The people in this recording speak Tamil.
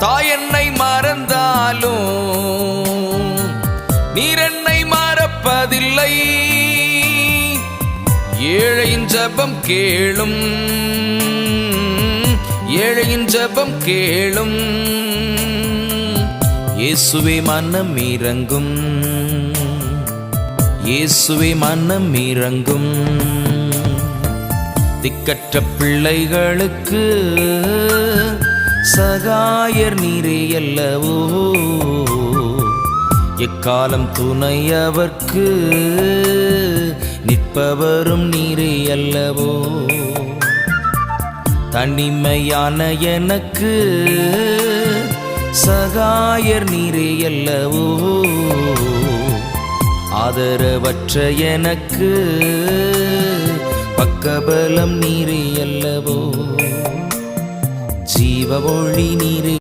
தாய் என்னை மறந்தாலும் நீர் என்னை மறப்பதில்லை. ஏழையின் ஜெபம் கேளும், ஏழையின் ஜெபம் கேளும். இயேசுவே மனம் இறங்கும், இயேசுவே மனம் இறங்கும். திக்கற்ற பிள்ளைகளுக்கு சகாயர் நீரே அல்லவோ, எக்காலம் துணை அவர்க்கு நிற்பவரும் நீரே அல்லவோ. தனிமையான எனக்கு சகாயர் நீரே அல்லவோ, ஆதரவற்ற எனக்கு பக்கபலம் நீரே அல்லவோ. ஜீவ ஒளி நீரே